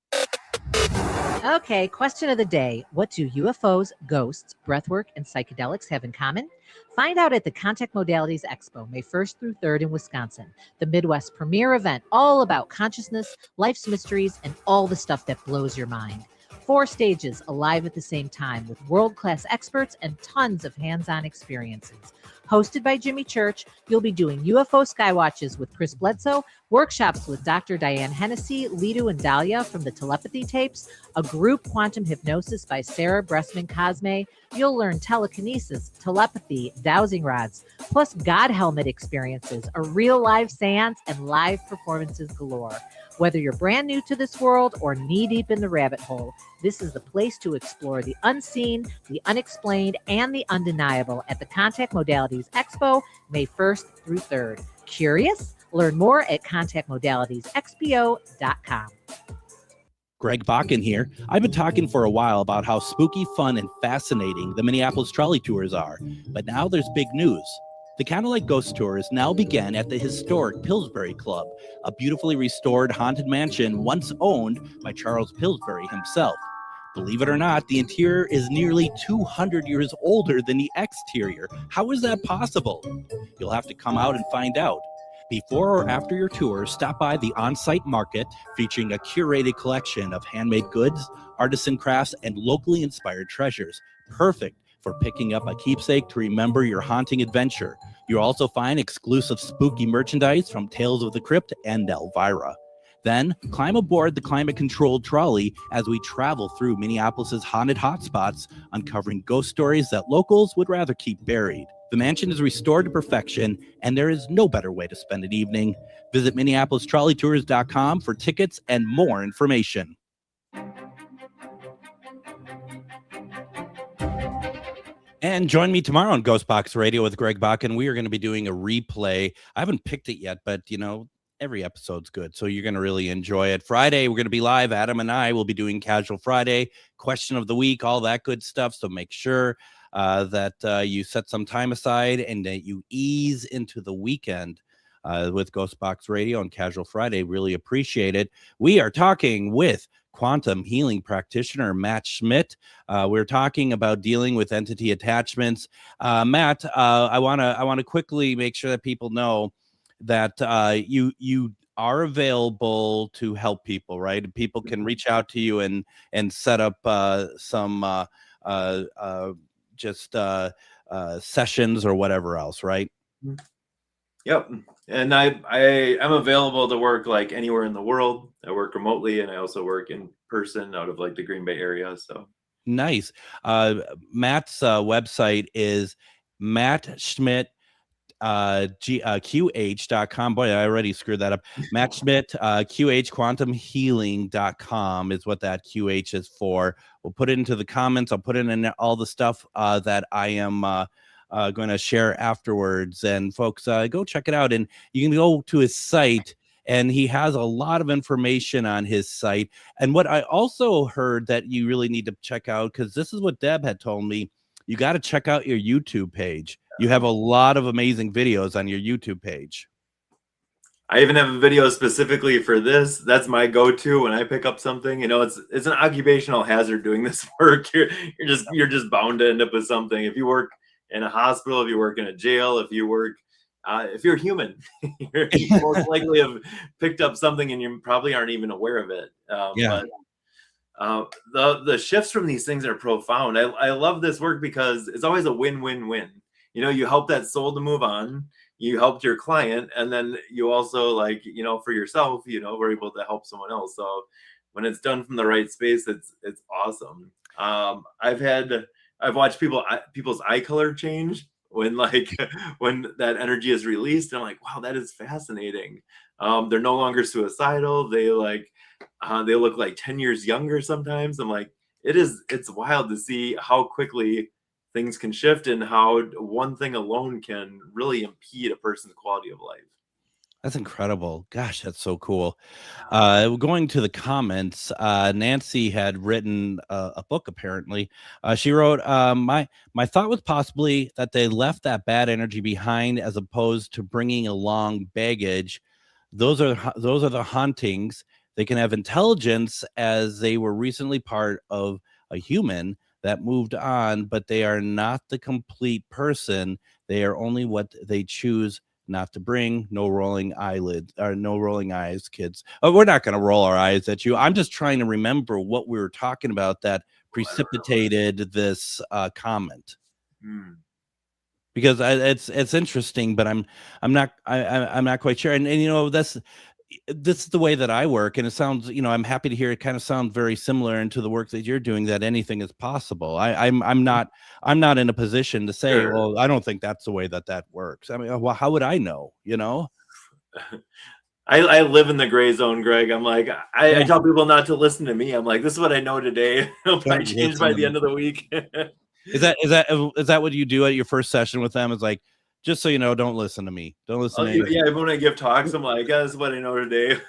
Okay, question of the day. What do UFOs, ghosts, breathwork, and psychedelics have in common? Find out at the Contact Modalities Expo, May 1st through 3rd in Wisconsin, the Midwest premier event all about consciousness, life's mysteries, and all the stuff that blows your mind. 4 stages alive at the same time with world-class experts and tons of hands-on experiences. Hosted by Jimmy Church, you'll be doing UFO Skywatches with Chris Bledsoe, workshops with Dr. Diane Hennessy, Lidu and Dahlia from the Telepathy Tapes, a group quantum hypnosis by Sarah Bressman Cosme. You'll learn telekinesis, telepathy, dowsing rods, plus God helmet experiences, a real live seance, and live performances galore. Whether you're brand new to this world or knee-deep in the rabbit hole, this is the place to explore the unseen, the unexplained, and the undeniable at the Contact Modalities Expo, May 1st through 3rd. Curious? Learn more at contactmodalitiesexpo.com. Greg Bakun here. I've been talking for a while about how spooky, fun, and fascinating the Minneapolis trolley tours are, but now there's big news. The Candlelight Ghost Tours now begin at the historic Pillsbury Club, a beautifully restored haunted mansion once owned by Charles Pillsbury himself. Believe it or not, the interior is nearly 200 years older than the exterior. How is that possible? You'll have to come out and find out. Before or after your tour, stop by the on-site market featuring a curated collection of handmade goods, artisan crafts, and locally inspired treasures. Perfect for picking up a keepsake to remember your haunting adventure. You'll also find exclusive spooky merchandise from Tales of the Crypt and Elvira. Then climb aboard the climate-controlled trolley as we travel through Minneapolis's haunted hotspots, uncovering ghost stories that locals would rather keep buried. The mansion is restored to perfection, and there is no better way to spend an evening. Visit MinneapolisTrolleyTours.com for tickets and more information. And join me tomorrow on GhostBox Radio with Greg Bakun. We are going to be doing a replay. I haven't picked it yet, but, every episode's good, so you're going to really enjoy it. Friday, we're going to be live. Adam and I will be doing Casual Friday, question of the week, all that good stuff. So make sure that you set some time aside and that you ease into the weekend with GhostBox Radio on Casual Friday. Really appreciate it. We are talking with quantum healing practitioner Matt Schmidt. We're talking about dealing with entity attachments. Matt, I want to quickly make sure that people know that you are available to help people, right? People can reach out to you and set up some sessions or whatever else, right? Yep. And I'm available to work like anywhere in the world. I work remotely, and I also work in person out of like the Green Bay area. So nice. Matt's website is Matt Schmidt QH.com. Boy, I already screwed that up. Matt Schmidt, QH quantumhealing.com is what that QH is for. We'll put it into the comments. I'll put it in all the stuff that I am going to share afterwards. And folks, go check it out. And you can go to his site, and he has a lot of information on his site. And what I also heard that you really need to check out, because this is what Deb had told me, you got to check out your YouTube page. You have a lot of amazing videos on your YouTube page. I even have a video specifically for this. That's my go-to when I pick up something. It's an occupational hazard doing this work. You're just bound to end up with something. If you work in a hospital, if you work in a jail, if you're human, you most likely have picked up something and you probably aren't even aware of it. But the shifts from these things are profound. I love this work because it's always a win-win-win. You help that soul to move on. You helped your client, and then you also for yourself, we're able to help someone else. So when it's done from the right space, it's awesome. I've watched people's eye color change when when that energy is released. And I'm like, wow, that is fascinating. They're no longer suicidal. They look like 10 years younger sometimes. I'm like, it's wild to see how quickly things can shift and how one thing alone can really impede a person's quality of life. That's incredible. Gosh, that's so cool. Going to the comments, Nancy had written a book, apparently. She wrote, my thought was possibly that they left that bad energy behind as opposed to bringing along baggage. Those are the hauntings. They can have intelligence as they were recently part of a human that moved on, but they are not the complete person. They are only what they choose not to bring. No rolling eyelids or no rolling eyes, kids. Oh, we're not going to roll our eyes at you. I'm just trying to remember what we were talking about that precipitated this comment. because it's interesting, but I'm not quite sure. And you know, this is the way that I work, and it sounds, you know, I'm happy to hear it kind of sounds very similar into the work that you're doing, that anything is possible. I'm not in a position to say, Sure. well, I don't think that's the way that works. I mean, well, how would I know, you know? I live in the gray zone, Greg. I'm like, I tell people not to listen to me. I'm like, this is what I know today. It'll probably change by the end of the week. Is that what you do at your first session with them? Is like, just so you know, don't listen to me. Don't listen to me. Yeah, when I give talks, I'm like, this is what I know today.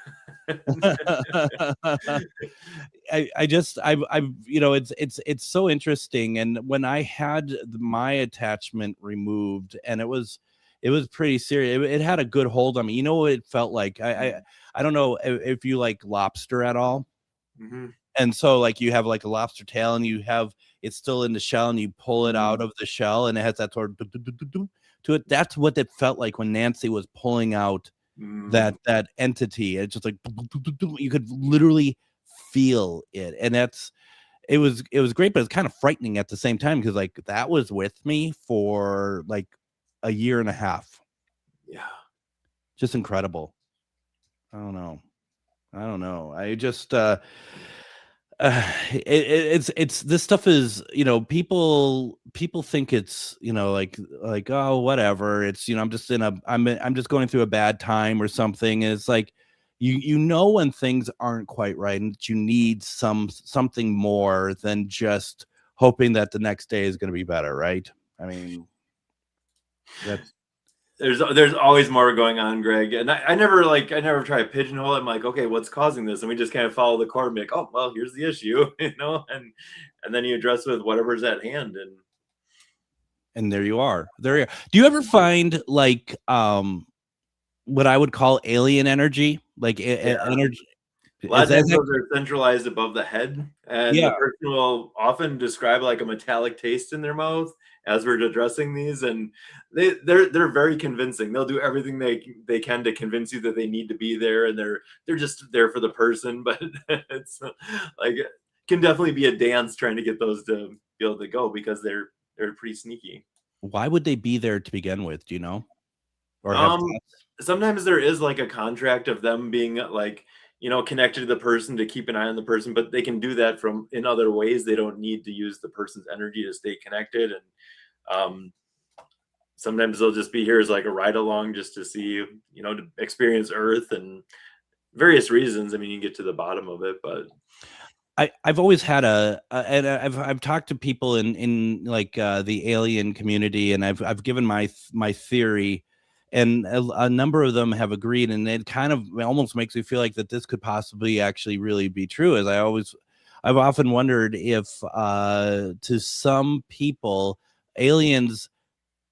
I you know, it's so interesting. And when I had my attachment removed, and it was pretty serious. It had a good hold on me. You know what it felt like? I don't know if you like lobster at all. Mm-hmm. And so like you have like a lobster tail, and you have it's still in the shell, and you pull it out of the shell, and it has that sort of to it. That's what it felt like when Nancy was pulling out that entity. It's just like you could literally feel it, and it was great, but it's kind of frightening at the same time, because like that was with me for like a year and a half. Yeah, just incredible. I don't know. I just it's this stuff is, you know, people think it's, you know, like oh, whatever, it's, you know, I'm just going through a bad time or something. And it's like you know when things aren't quite right, and that you need something more than just hoping that the next day is going to be better, right? I mean, there's always more going on, Greg. And I never try to pigeonhole it. I'm like, okay, what's causing this? And we just kind of follow the core and be like, oh, well, here's the issue, you know, and then you address with whatever's at hand. And there you are. Do you ever find like what I would call alien energy, like energy? A lot of times those are centralized above the head, and the person will often describe like a metallic taste in their mouth as we're addressing these, and they're very convincing. They'll do everything they can to convince you that they need to be there, and they're just there for the person. But it's like, it can definitely be a dance trying to get those to be able to go, because they're pretty sneaky. Why would they be there to begin with? Do you know? Or sometimes there is like a contract of them being like, you know, connected to the person to keep an eye on the person, but they can do that in other ways. They don't need to use the person's energy to stay connected. And sometimes they'll just be here as like a ride along, just to see, you know, to experience Earth and various reasons. I mean, you can get to the bottom of it, but I've always had and I've talked to people in like the alien community, and I've given my theory, and a number of them have agreed, and it kind of almost makes me feel like that this could possibly actually really be true. As I've often wondered if to some people, aliens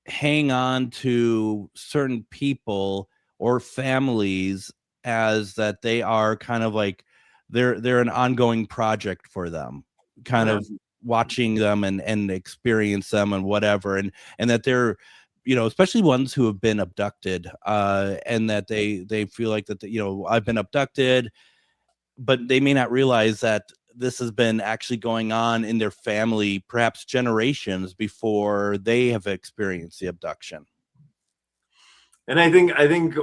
hang on to certain people or families as that they are kind of like they're an ongoing project for them, kind of watching them and experience them and whatever, and that they're, you know, especially ones who have been abducted, and that they feel like that, you know, I've been abducted, but they may not realize that this has been actually going on in their family, perhaps generations before they have experienced the abduction. And I think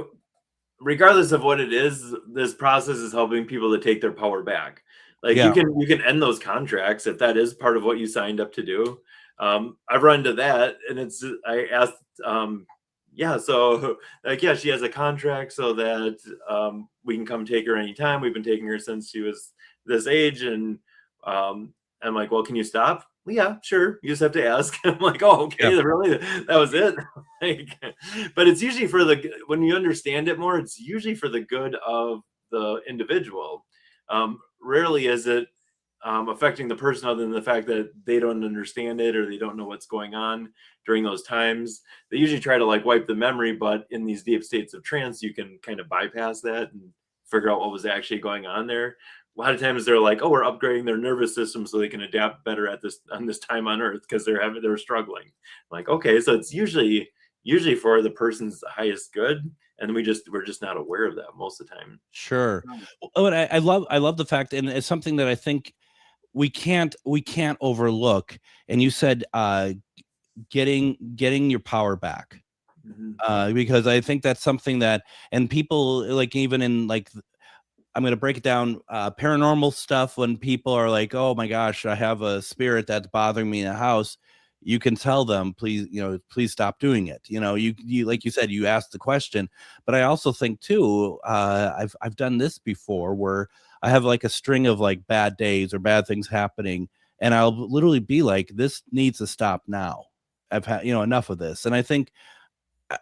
regardless of what it is, this process is helping people to take their power back. Like, you can end those contracts if that is part of what you signed up to do. I've run into that, and I asked, so like, she has a contract so that we can come take her anytime. We've been taking her since she was this age, and I'm like, well, can you stop? Well, yeah, sure. You just have to ask. I'm like, oh, okay, really? That was it? Like, but it's usually when you understand it more, it's usually for the good of the individual. Rarely is it affecting the person, other than the fact that they don't understand it or they don't know what's going on during those times. They usually try to like wipe the memory, but in these deep states of trance, you can kind of bypass that and figure out what was actually going on there. A lot of times they're like, oh, we're upgrading their nervous system so they can adapt better on this time on Earth, because they're struggling. I'm like, okay, so it's usually for the person's highest good, and we're just not aware of that most of the time. Sure. Oh, and I love the fact, and it's something that I think we can't overlook. And you said getting your power back. Mhm. Because I think that's something that, and people like, even in like, I'm going to break it down, paranormal stuff, when people are like, oh my gosh, I have a spirit that's bothering me in the house, you can tell them, please, please stop doing it. You like you said, you asked the question. But I also think too, I've done this before, where I have like a string of like bad days or bad things happening, and I'll literally be like, this needs to stop now. I've had, enough of this. And I think,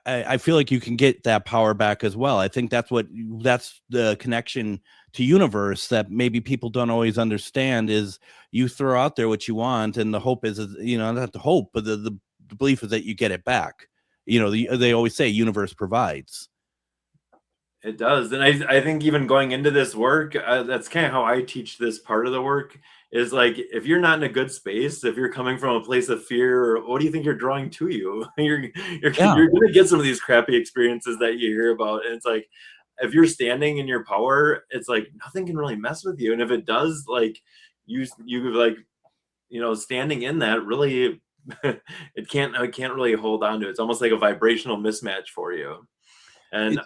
I feel like you can get that power back as well. I think that's the connection to universe that maybe people don't always understand, is you throw out there what you want, and the hope is not the hope, but the belief is that you get it back. They always say universe provides. It does. And I think even going into this work, that's kind of how I teach this part of the work, is like, if you're not in a good space, if you're coming from a place of fear, what do you think you're drawing to you? You're going to get some of these crappy experiences that you hear about. And it's like, if you're standing in your power, it's like nothing can really mess with you. And if it does, like you like, standing in that, really, it can't really hold on to it. It's almost like a vibrational mismatch for you. And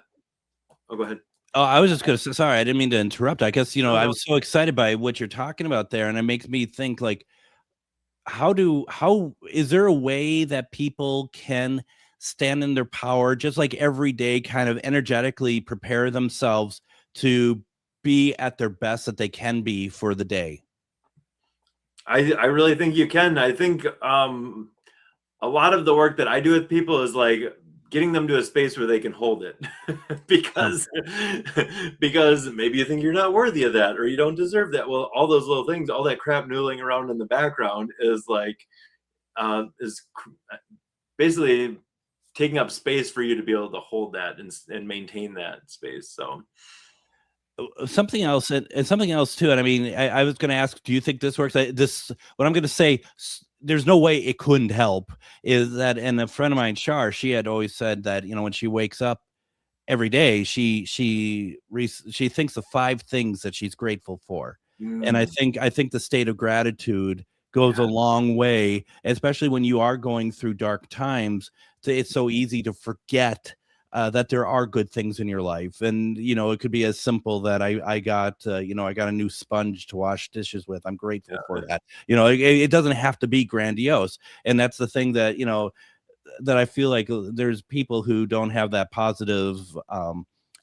oh, go ahead. Oh, I was just going to say, sorry, I didn't mean to interrupt. I guess, No. I was so excited by what you're talking about there. And it makes me think, like, how is there a way that people can stand in their power, just like every day, kind of energetically prepare themselves to be at their best that they can be for the day? I really think you can. I think a lot of the work that I do with people is like getting them to a space where they can hold it, because maybe you think you're not worthy of that, or you don't deserve that. Well, all those little things, all that crap noodling around in the background is like is basically taking up space for you to be able to hold that and maintain that space. So something else, and something else too. And I mean, I was going to ask, do you think this works? What I'm going to say, there's no way it couldn't help, is that, and a friend of mine, Shar, she had always said that, when she wakes up every day, she thinks of 5 things that she's grateful for. And I think the state of gratitude goes a long way, especially when you are going through dark times. It's so easy to forget that there are good things in your life. And, it could be as simple that I got a new sponge to wash dishes with. I'm grateful for that. It doesn't have to be grandiose. And that's the thing that, that I feel like there's people who don't have that positive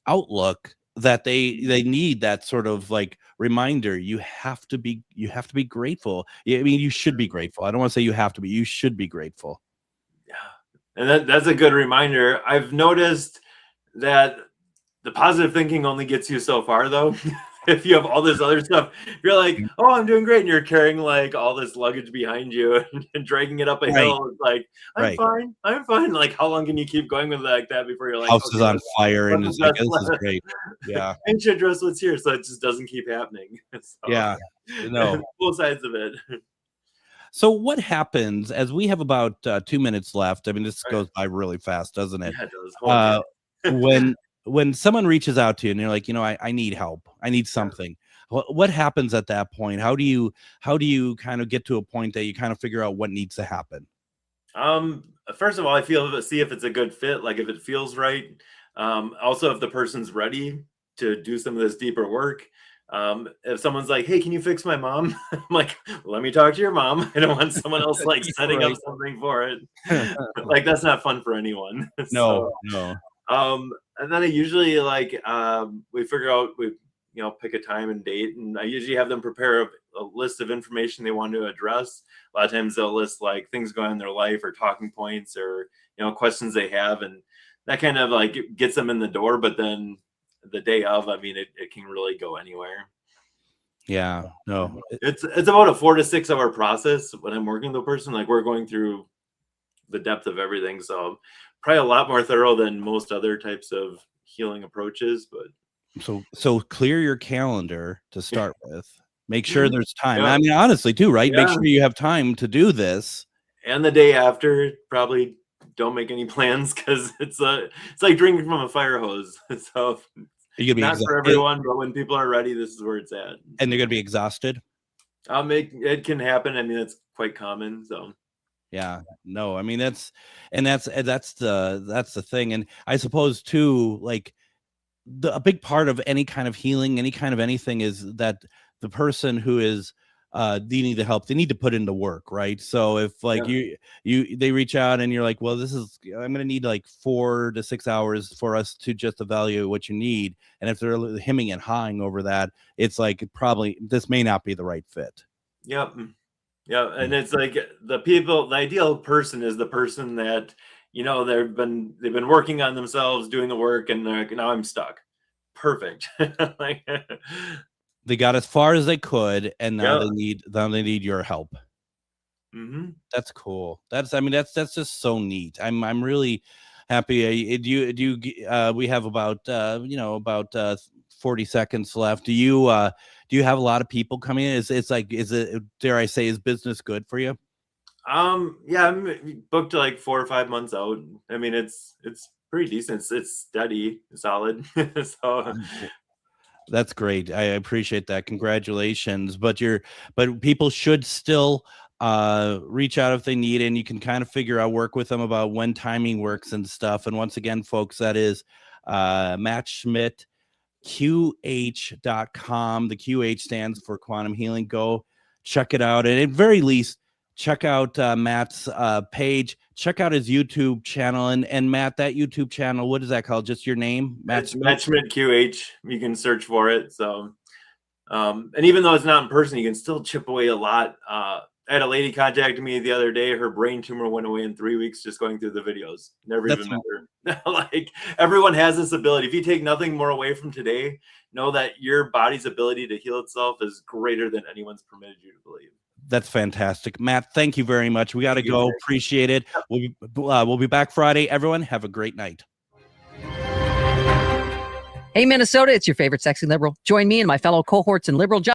outlook, that they need that sort of like reminder. You have to be grateful. I mean, you should be grateful. I don't want to say you have to be, you should be grateful. And that's a good reminder. I've noticed that the positive thinking only gets you so far, though. If you have all this other stuff, you're like, oh, I'm doing great. And you're carrying like all this luggage behind you and dragging it up a hill. It's like, I'm fine. Like, how long can you keep going with like that before you're like, house is on fire, and it's like, this is great. Yeah. I should address what's here, so it just doesn't keep happening. Yeah. No. Both sides of it. So what happens, as we have about 2 minutes left? I mean, this goes by really fast, doesn't it? Yeah, it does. When someone reaches out to you and you're like, I need help, I need something. What happens at that point? How do you kind of get to a point that you kind of figure out what needs to happen? First of all, I see if it's a good fit, like if it feels right. Also, if the person's ready to do some of this deeper work. If someone's like, hey, can you fix my mom? I'm like, let me talk to your mom. I don't want someone else like setting up something for it. Like, that's not fun for anyone. No. And then I usually like, we figure out, pick a time and date, and I usually have them prepare a list of information they want to address. A lot of times they'll list like things going on in their life, or talking points, or, questions they have. And that kind of like gets them in the door. But then the day of, I mean, it can really go anywhere. Yeah, no, it's about a 4 to 6 hour process when I'm working with a person. Like, we're going through the depth of everything, so probably a lot more thorough than most other types of healing approaches. But so clear your calendar to start with. Make sure there's time. I mean, honestly, too, right? Make sure you have time to do this. And the day after, probably don't make any plans, because it's like drinking from a fire hose. So not for everyone, but when people are ready, this is where it's at. And they're gonna be exhausted. It can happen. I mean, it's quite common. So Yeah, no, I mean that's the thing. And I suppose too, like a big part of any kind of healing, any kind of anything, is that the person who is needing the help, they need to put in the work, right? So if like they reach out and you're like, well, I'm gonna need like 4 to 6 hours for us to just evaluate what you need, and if they're hemming and hawing over that, it's like probably this may not be the right fit. Yep. Yeah, and it's like the ideal person is the person that, they've been working on themselves, doing the work, and they're like, now I'm stuck. Perfect. Like, they got as far as they could, and now yeah. they need your help. Mm-hmm. That's cool. That's just so neat. I'm really happy. We have about 40 seconds left. Do you have a lot of people coming in? Is it, dare I say, is business good for you? Yeah, I'm booked like 4 or 5 months out. I mean, it's pretty decent. It's steady, solid. So that's great. I appreciate that. Congratulations. But people should still reach out if they need, and you can kind of work with them about when timing works and stuff. And once again, folks, that is Matt Schmidt, QH.com. The QH stands for Quantum Healing. Go check it out. And at very least, check out Matt's page. Check out his YouTube channel. And Matt, that YouTube channel, what is that called? Just your name? Matt Schmidt QH. You can search for it. So, and even though it's not in person, you can still chip away a lot. I had a lady contact me the other day. Her brain tumor went away in 3 weeks just going through the videos. Never even met her. Like, everyone has this ability. If you take nothing more away from today, know that your body's ability to heal itself is greater than anyone's permitted you to believe. That's fantastic. Matt, thank you very much. We got to go. Appreciate it. We'll be back Friday. Everyone, have a great night. Hey, Minnesota, it's your favorite sexy liberal. Join me and my fellow cohorts in liberal